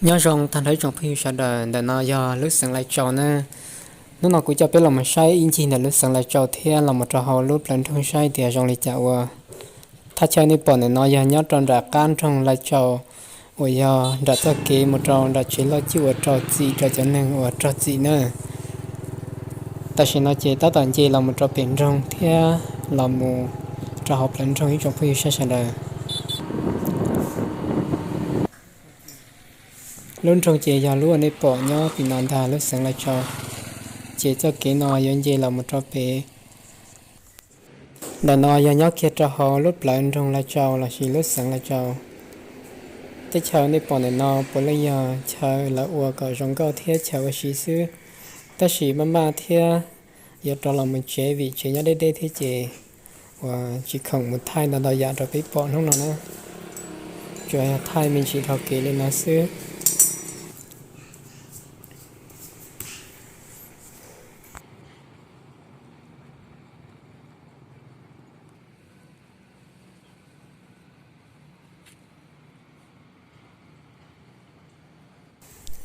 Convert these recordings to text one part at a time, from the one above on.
nhớ rằng thằng thấy trong phim sao đời để nó giờ lúc sáng lại trâu nè nó cũng cho biết là mình sai in chỉ là lúc sáng lại trâu thế là một trò hậu lúc lần trong sai thì trong lịch chàoถ้าใช้ในปอนเนี่ยน้อยยอดตอนรักการทง来จอว่าอยดัดตะเกียมาจอดัดเชลจิว่าจอจีจอจะหนึ่งว่าจอจีเนอะแต่ฉันน้อยเจตตอนเจเรามาจอเป็นทงเทียเรามูจอหอบเล่นทงที่จงพูดใช่ใช่เลยรุ่นทงเจยาล้วนในปอนย่อปีนอนทาลุสัง来จอเจเจ้าเกนอยยันเจเรามาจอเปแต่น้อยยอดเคียจอหอลุดเปล่าทง来จอละชีลุสัง来จอแต่เช้าในปอนเนี่ยนอปลยาเช้าละอัวก็จงก็เทียเช้าชีซื้อแต่สีมาเทียอยากตลอดมันเจวิเจยได้ที่เจว่าจีของมันไทยนั่นเราอยากจะไปปอนห้องนั้นนะจอยไทยมันชีทอเกเลยนะซื้อ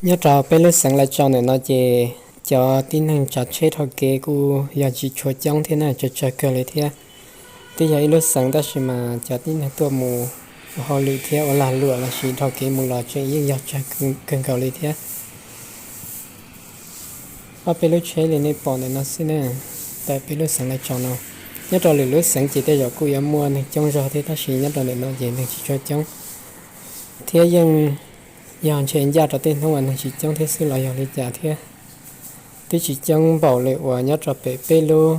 nhớ tròไปเลือกสังละจอเนี่ยเนาะเจจอที่นั่งจัดเช็ดทอเกกูอยากจีชัวจ้องที่น่าจะเกิดเลยเทียที่อยากเลือกสังแต่ชิมาจัดที่นั่งตัวมูพอลือเทียว่าลาลัวละชีทอเกมูรอเจยิ่งอยากจะเกินเก่าเลยเทียว่าไปเลือกเช็ดเลยในปอนเนี่ยเนาะสิเนี่ยแต่ไปเลือกสังละจอเนาะnhớ trò lười lướt sáng chỉ để cho cô em mua này trong giờ thì ta chỉ nhớ trò để nó dễ được chỉ cho trong thế nhưng giờ chuyện gia trò tên không anh chỉ trong thế sự là giờ đi trả thế thì chỉ trong bảo lệ và nhớ trò bể bê lô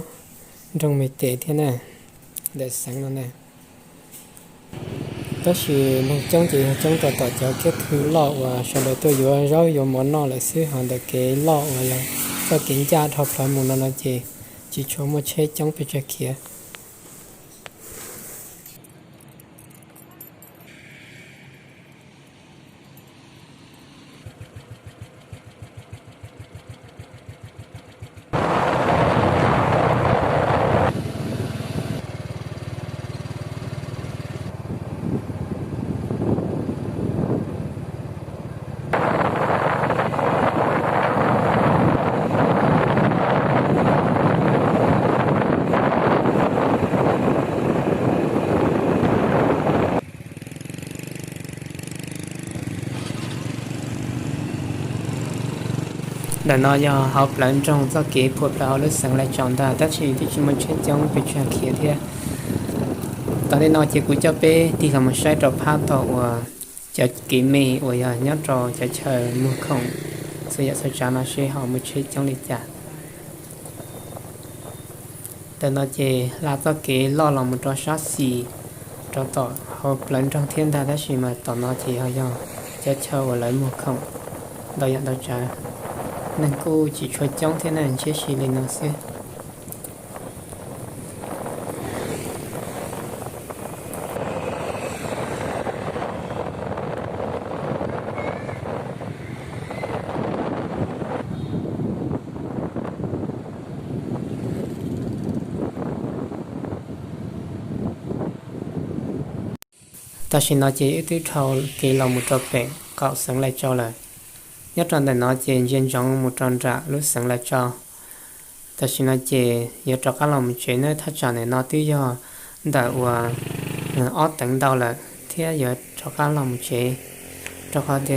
trong mấy tệ thế này để sáng nó này đó chỉ nên trong chỉ trong trò tỏ cho cái thứ lọ và sau đó tôi vừa rau vừa món nọ lại xứ hàng được cái lọ và là cho kiến gia thọ phải một nó chỉ cho một chế trong bây giờ kia để nó giờ học lần trong do kế phụt vào lúc sáng lại chọn ta tất chỉ thì chỉ muốn chơi trong bị chuyện kia thế tao đây nó chỉ cúi cho bé thì là một sai trò phá tổ và cho kỹ mì và giờ nhớ trò cho chờ mua không sự giờ sao nó sẽ họ một chơi trong lịch trả để nó chỉ là do kế lo lòng một trò sát xì trò tỏ học lần trong thiên ta tất chỉ mà tỏ nó chỉ họ giờ cho chờ và lấy mua không đâu nhận đâu trả nên cô chỉ cho trong thế này chế chỉ lên nó sẽ ta chỉ nói chỉ ít thầu kỳ lòng một trò bể cạo sáng lại cho lại nhất trong này nó chỉ dân trong một trong trả lúc sáng lại cho ta chỉ nói chỉ giờ cho các lòng chuyện này thắt chặt này nó tự do đã và ót tận đầu là thế giờ cho các lòng chuyện cho họ thì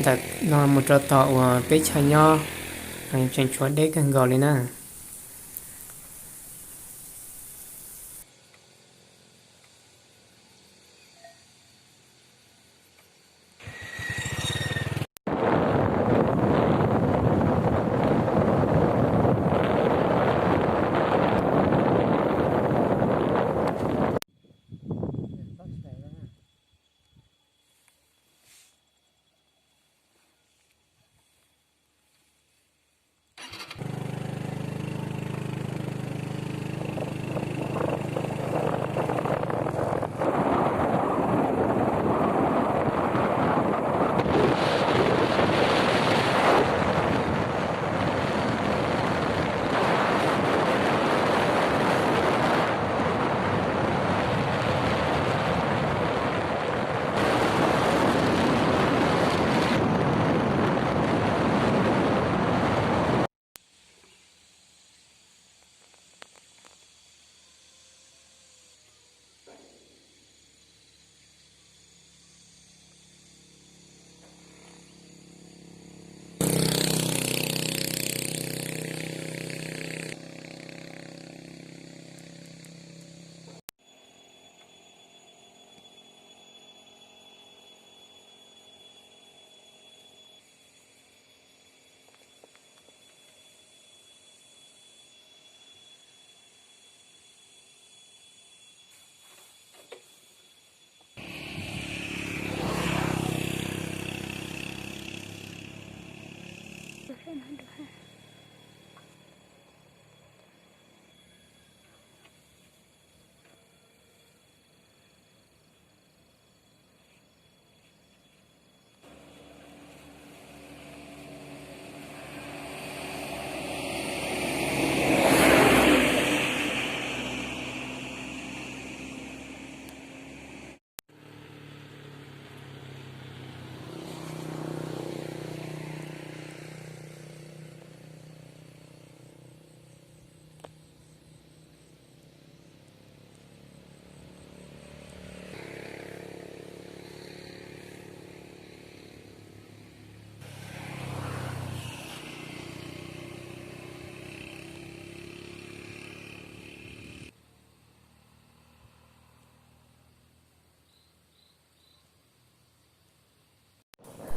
đặt nó một trò tọ và bé chơi nhau chuyện chuyện đấy gần gọi lên nè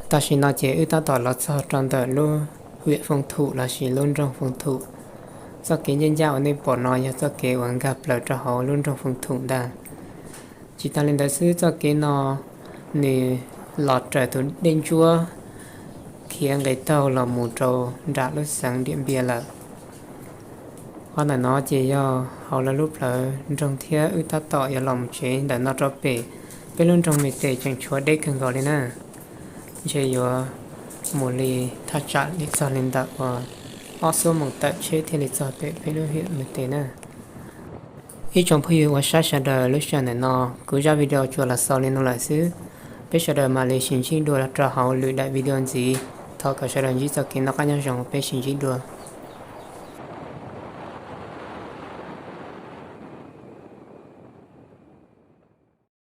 ta chỉ nói chế ta tỏ là sao trong tờ luôn huyện phòng thủ là chỉ luôn trong phòng thủ do cái nhân giao nên bỏ nói do cái quán gặp là cho họ luôn trong phòng thủ đà chỉ ta lên đại sứ cho cái nó nè lọt trở từ đêm chua khi người tàu là một trâu đã lúc sáng điện bia là hoặc là nó chỉ do họ là lúc là trong thiết ta tỏ ở lòng chế để nó cho bể bên luôn trong miền tây chẳng chúa đây cần gọi lên nè chế yo một lì thắt chặt lịch sử lên đặt và also một tập chế thì lịch sử để phải lưu hiện một tí nè ý trong phía của sát đời lúc này nó cứ ra video cho là sau lên nó lại xứ bây giờ đời mà lấy xin chỉ đùa là trả họ lựa đại video gì thọ cả sẽ làm gì cho cái nó cá nhân trong bây xin chỉ đùa